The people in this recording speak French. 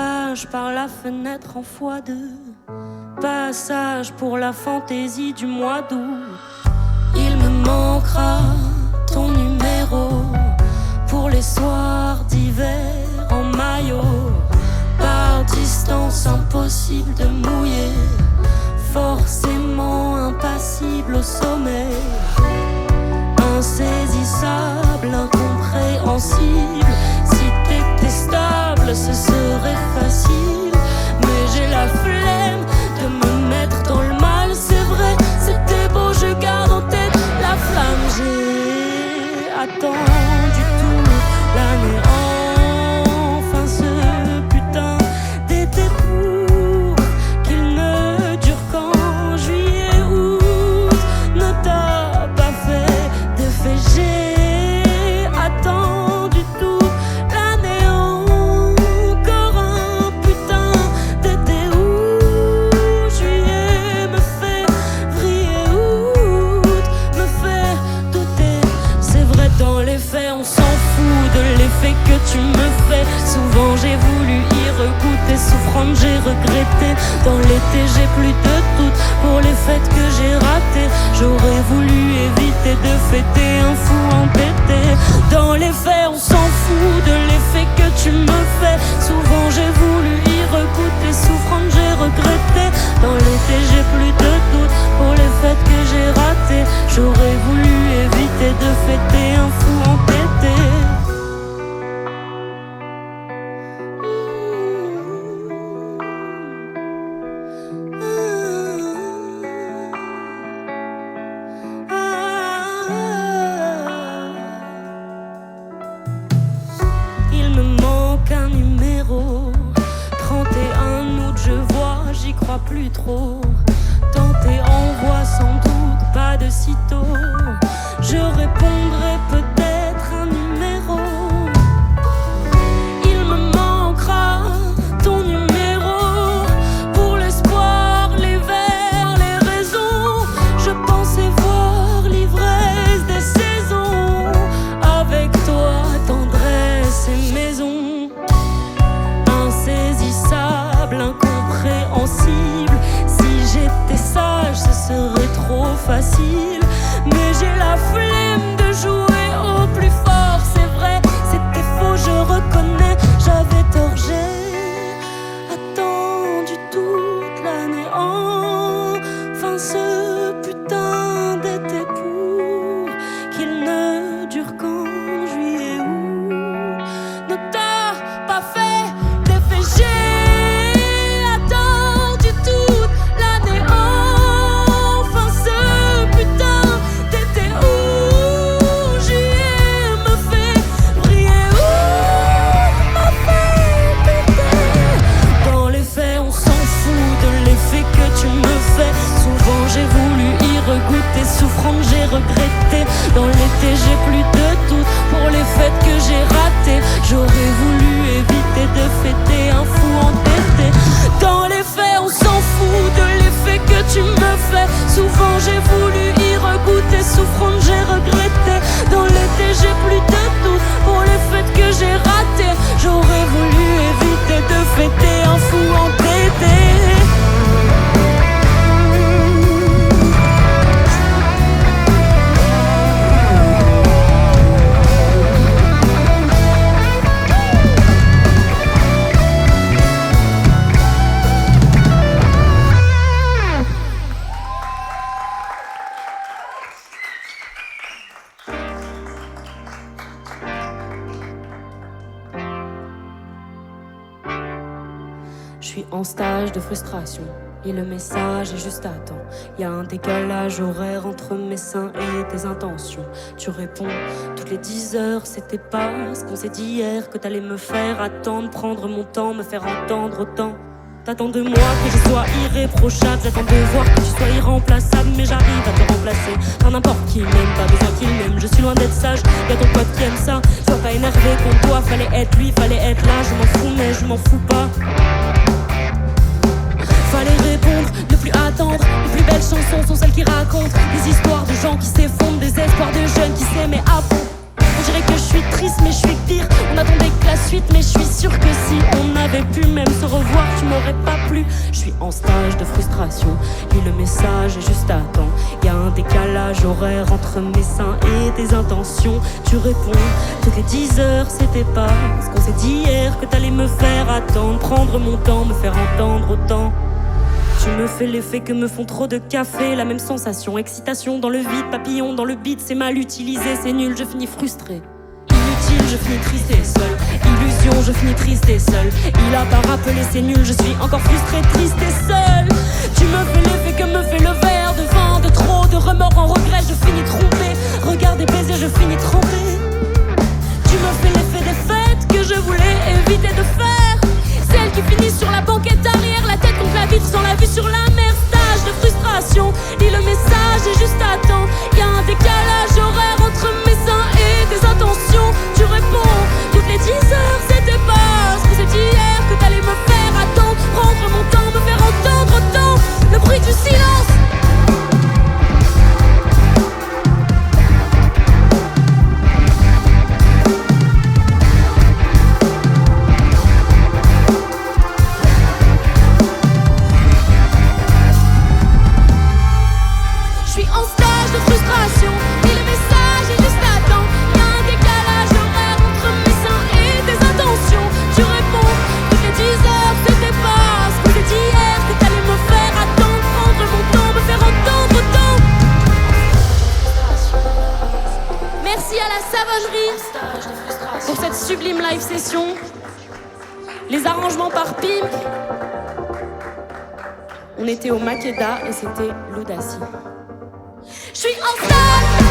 Passage par la fenêtre en x2. Passage pour la fantaisie du mois d'août. Il me manquera ton numéro pour les soirs d'hiver en maillot. Par distance impossible de mouiller, forcément impassible au sommet. Insaisissable, incompréhensible. Si t'étais stable, ce serait facile. Mais j'ai la flemme de me mettre dans le mal. C'est vrai, c'était beau, je garde en tête la flamme. J'ai attendu toute l'année, enfin ce putain d'été pour qu'il ne dure qu'en juillet, août. Ne t'a pas fait d'effet, j'ai attendu toute l'année, encore un putain d'été où juillet me fait vriller, août me fait douter. C'est vrai, dans les faits on s'en fout de l'effet que tu me fais. Souvent j'ai voulu y regoûter, souffrante j'ai regretté. Dans l'été j'ai plus de doute pour les fêtes que j'ai ratées. J'aurais voulu éviter de fêter un fou entêté. Dans les faits on s'en fout de l'effet que tu me fais. Souvent j'ai voulu y regoûter, souffrante j'ai regretté. Dans l'été j'ai plus de doute pour les fêtes que j'ai ratées. J'aurais voulu éviter de fêter un fou entêté. Il me manque un numéro. 31 août, je vois, j'y crois plus trop. Tenter envoie sans doute pas de sitôt. Je répondrai peut-être un numéro. Il me manquera ton numéro pour l'espoir, les vers, les raisons. Je pensais voir l'ivresse des saisons. Avec toi, tendresse et maison. Insaisissable, incompréhensible. Si j'étais sage, ce serait trop facile. Mais j'ai la flemme de jouer au plus fort. C'est vrai, c'était faux, je reconnais. J'avais tort, j'ai attendu toute l'année, enfin ce putain d'été pour qu'il ne dure qu'en juillet, août. Ne t'a pas fait d'effet, j'ai attendu toute l'année, enfin ce putain d'été où juillet me fait briller, août m'a fait péter. Dans les faits on s'en fout de l'effet que tu me fais. Souvent j'ai voulu y regoûter, souffrante j'ai regretté. Dans l'été j'ai plus de doute pour les fêtes que j'ai ratées. J'aurais voulu éviter de fêter un fou entêté. Dans les faits on s'en fout de l'effet que tu me fais. Souvent j'ai voulu y regoûter, souffrante j'ai regretté. Dans l'été j'ai plus de doute pour les fêtes que j'ai ratées. J'aurais voulu éviter de fêter un fou entêté. Je suis en stage de frustration et le message est juste à temps. Y a un décalage horaire entre mes seins et tes intentions. Tu réponds toutes les 10 heures, c'était pas ce qu'on s'est dit hier. Que t'allais me faire attendre, prendre mon temps, me faire entendre autant. T'attends de moi que je sois irréprochable. J'attends de voir que tu sois irremplaçable. Mais j'arrive à te remplacer par n'importe qui m'aime. Pas besoin qu'il m'aime, je suis loin d'être sage. Y'a ton pote qui aime ça. Sois pas énervé contre toi, fallait être lui, fallait être là. Je m'en fous mais je m'en fous pas. Fallait répondre, ne plus attendre. Les plus belles chansons sont celles qui racontent des histoires de gens qui s'effondrent, des espoirs de jeunes qui s'aimaient à fond. On dirait que je suis triste mais je suis pire. On attendait que la suite mais je suis sûre que si on avait pu même suis en stage de frustration. Lis le message et juste attends. Y a un décalage horaire entre mes seins et tes intentions. Tu réponds toutes les 10 heures, c'était pas ce qu'on s'est dit hier, que t'allais me faire attendre, prendre mon temps, me faire entendre autant. Tu me fais l'effet que me font trop de café, la même sensation, excitation dans le vide, papillon dans le beat, c'est mal utilisé, c'est nul, je finis frustré. Inutile, je finis triste et seul. Illusion, je finis triste et seul. Il a pas rappelé, c'est nul, je suis encore frustré, triste et seul. Tu me fais l'effet que me fait le verre de vin, de trop, de remords en regret, je finis trompé. Regarde et baiser, je finis trempé. Tu me fais l'effet des fêtes que je voulais éviter de faire. Celles qui finissent sur la banquette arrière, la tête contre la vitre sans la vue sur la mer. Stage de frustration, lis le message et juste attends. Y'a un décalage horaire entre mes seins et tes intentions. Tu réponds toutes les 10 heures, c'était pas ce que c'est hier, que t'allais me faire attendre, prendre mon temps, me faire entendre autant le bruit du silence. Je suis en stage de frustration, lis le message et juste attends. Y'a un décalage horaire entre mes seins et tes intentions. Tu réponds toutes les 10 heures, c'était pas ce que j'ai dit hier, que t'allais me faire attendre, prendre mon temps, me faire entendre autant. Merci à la Savagerie pour cette sublime live session. Les arrangements par Pimp. On était au Makeda et c'était l'Audacie. Je suis en stage.